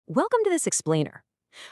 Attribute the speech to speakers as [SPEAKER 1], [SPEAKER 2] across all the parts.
[SPEAKER 1] Welcome to this explainer.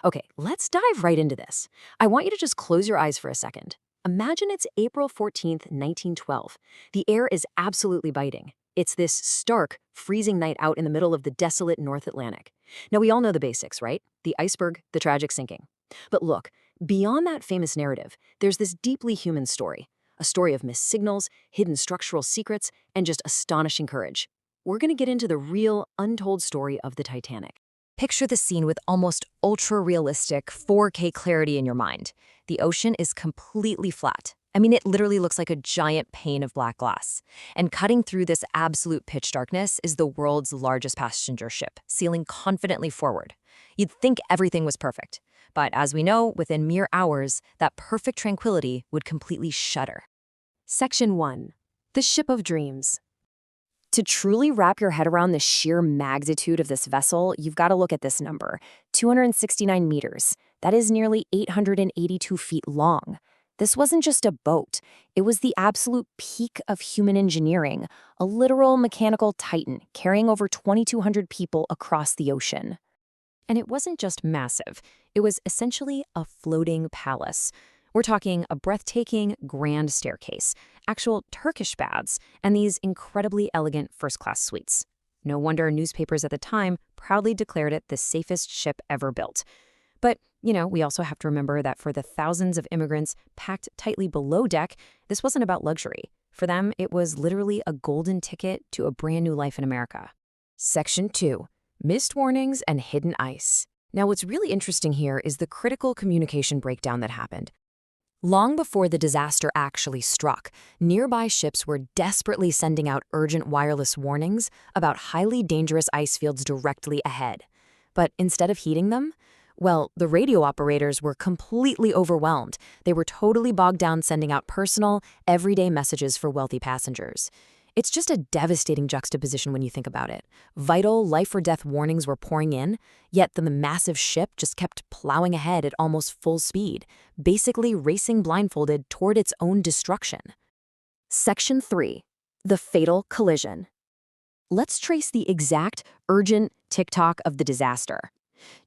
[SPEAKER 1] Okay, let's dive right into this. I want you to just close your eyes for a second. Imagine it's April 14th, 1912. The air is absolutely biting. It's this stark, freezing night out in the middle of the desolate North Atlantic. Now, we all know the basics, right? The iceberg, the tragic sinking. But look, beyond that famous narrative, there's this deeply human story. A story of missed signals, hidden structural secrets, and just astonishing courage. We're going to get into the real, untold story of the Titanic. Picture the scene with almost ultra-realistic 4K clarity in your mind. The ocean is completely flat. I mean, it literally looks like a giant pane of black glass. And cutting through this absolute pitch darkness is the world's largest passenger ship, sailing confidently forward. You'd think everything was perfect. But as we know, within mere hours, that perfect tranquility would completely shudder. Section 1. The Ship of Dreams. To truly wrap your head around the sheer magnitude of this vessel, you've got to look at this number, 269 meters. That is nearly 882 feet long. This wasn't just a boat. It was the absolute peak of human engineering, a literal mechanical titan carrying over 2,200 people across the ocean. And it wasn't just massive. It was essentially a floating palace. We're talking a breathtaking grand staircase, actual Turkish baths, and these incredibly elegant first-class suites. No wonder newspapers at the time proudly declared it the safest ship ever built. But, we also have to remember that for the thousands of immigrants packed tightly below deck, this wasn't about luxury. For them, it was literally a golden ticket to a brand new life in America. Section 2. Missed warnings and hidden ice. Now, what's really interesting here is the critical communication breakdown that happened. Long before the disaster actually struck, nearby ships were desperately sending out urgent wireless warnings about highly dangerous ice fields directly ahead. But instead of heeding them, well, the radio operators were completely overwhelmed. They were totally bogged down sending out personal, everyday messages for wealthy passengers. It's just a devastating juxtaposition when you think about it. Vital life-or-death warnings were pouring in, yet the massive ship just kept plowing ahead at almost full speed, basically racing blindfolded toward its own destruction. Section 3. The Fatal Collision. Let's trace the exact, urgent tick-tock of the disaster.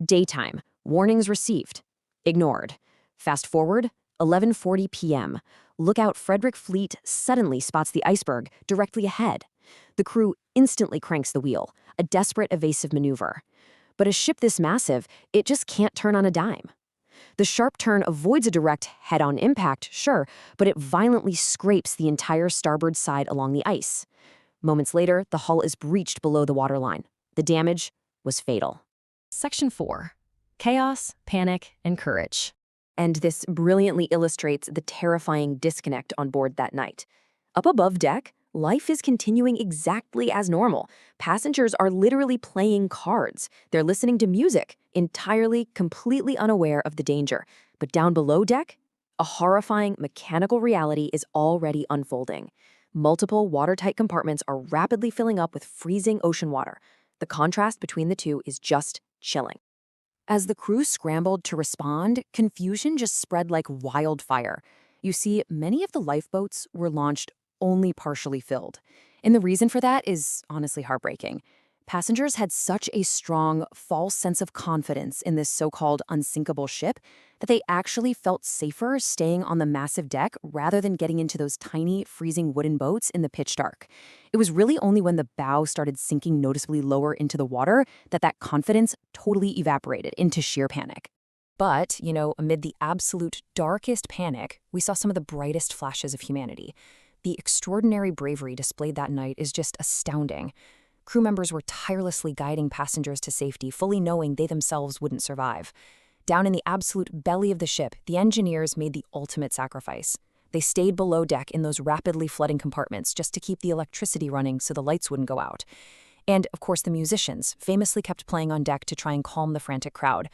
[SPEAKER 1] Daytime, warnings received. Ignored. Fast forward, 11:40 p.m. Lookout Frederick Fleet suddenly spots the iceberg directly ahead. The crew instantly cranks the wheel, a desperate evasive maneuver. But a ship this massive, it just can't turn on a dime. The sharp turn avoids a direct head-on impact, sure, but it violently scrapes the entire starboard side along the ice. Moments later, the hull is breached below the waterline. The damage was fatal. Section 4. Chaos, Panic, and Courage. And this brilliantly illustrates the terrifying disconnect on board that night. Up above deck, life is continuing exactly as normal. Passengers are literally playing cards. They're listening to music, entirely, completely unaware of the danger. But down below deck, a horrifying mechanical reality is already unfolding. Multiple watertight compartments are rapidly filling up with freezing ocean water. The contrast between the two is just chilling. As the crew scrambled to respond, confusion just spread like wildfire. You see, many of the lifeboats were launched only partially filled. And the reason for that is honestly heartbreaking. Passengers had such a strong, false sense of confidence in this so-called unsinkable ship that they actually felt safer staying on the massive deck rather than getting into those tiny, freezing wooden boats in the pitch dark. It was really only when the bow started sinking noticeably lower into the water that confidence totally evaporated into sheer panic. But, amid the absolute darkest panic, we saw some of the brightest flashes of humanity. The extraordinary bravery displayed that night is just astounding. Crew members were tirelessly guiding passengers to safety, fully knowing they themselves wouldn't survive. Down in the absolute belly of the ship, the engineers made the ultimate sacrifice. They stayed below deck in those rapidly flooding compartments just to keep the electricity running so the lights wouldn't go out. And, of course, the musicians famously kept playing on deck to try and calm the frantic crowd.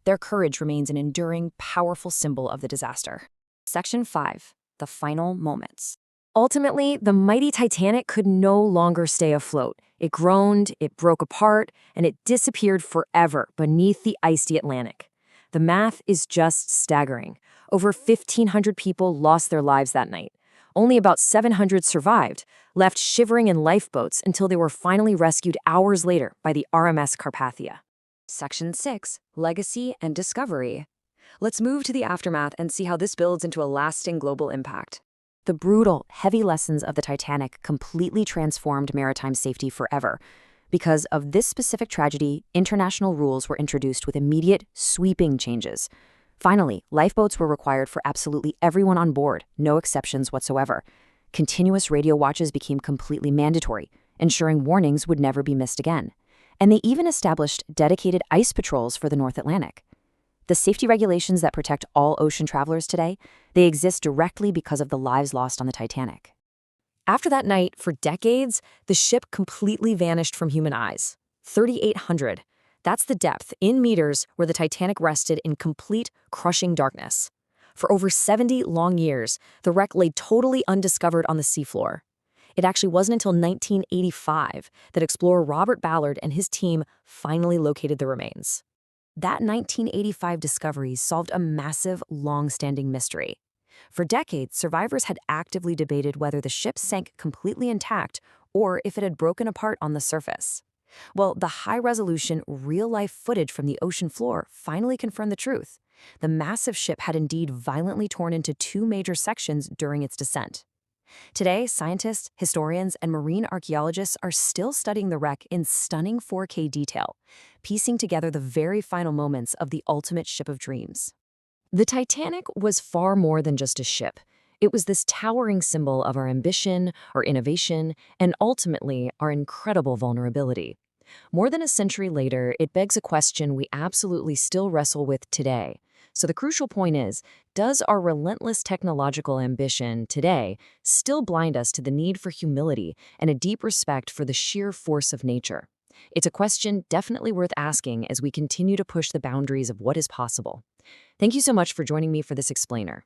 [SPEAKER 1] Their courage remains an enduring, powerful symbol of the disaster. Section 5. The Final Moments. Ultimately, the mighty Titanic could no longer stay afloat. It groaned, it broke apart, and it disappeared forever beneath the icy Atlantic. The math is just staggering. Over 1,500 people lost their lives that night. Only about 700 survived, left shivering in lifeboats until they were finally rescued hours later by the RMS Carpathia.
[SPEAKER 2] Section 6, Legacy and Discovery. Let's move to the aftermath and see how this builds into a lasting global impact.
[SPEAKER 1] The brutal, heavy lessons of the Titanic completely transformed maritime safety forever. Because of this specific tragedy, international rules were introduced with immediate, sweeping changes. Finally, lifeboats were required for absolutely everyone on board, no exceptions whatsoever. Continuous radio watches became completely mandatory, ensuring warnings would never be missed again. And they even established dedicated ice patrols for the North Atlantic. The safety regulations that protect all ocean travelers today, they exist directly because of the lives lost on the Titanic. After that night, for decades, the ship completely vanished from human eyes. 3,800. That's the depth, in meters, where the Titanic rested in complete, crushing darkness. For over 70 long years, the wreck lay totally undiscovered on the seafloor. It actually wasn't until 1985 that explorer Robert Ballard and his team finally located the remains. That 1985 discovery solved a massive, long-standing mystery. For decades, survivors had actively debated whether the ship sank completely intact or if it had broken apart on the surface. Well, the high-resolution, real-life footage from the ocean floor finally confirmed the truth. The massive ship had indeed violently torn into two major sections during its descent. Today, scientists, historians, and marine archaeologists are still studying the wreck in stunning 4K detail, piecing together the very final moments of the ultimate ship of dreams. The Titanic was far more than just a ship. It was this towering symbol of our ambition, our innovation, and ultimately our incredible vulnerability. More than a century later, it begs a question we absolutely still wrestle with today. So the crucial point is, does our relentless technological ambition today still blind us to the need for humility and a deep respect for the sheer force of nature? It's a question definitely worth asking as we continue to push the boundaries of what is possible. Thank you so much for joining me for this explainer.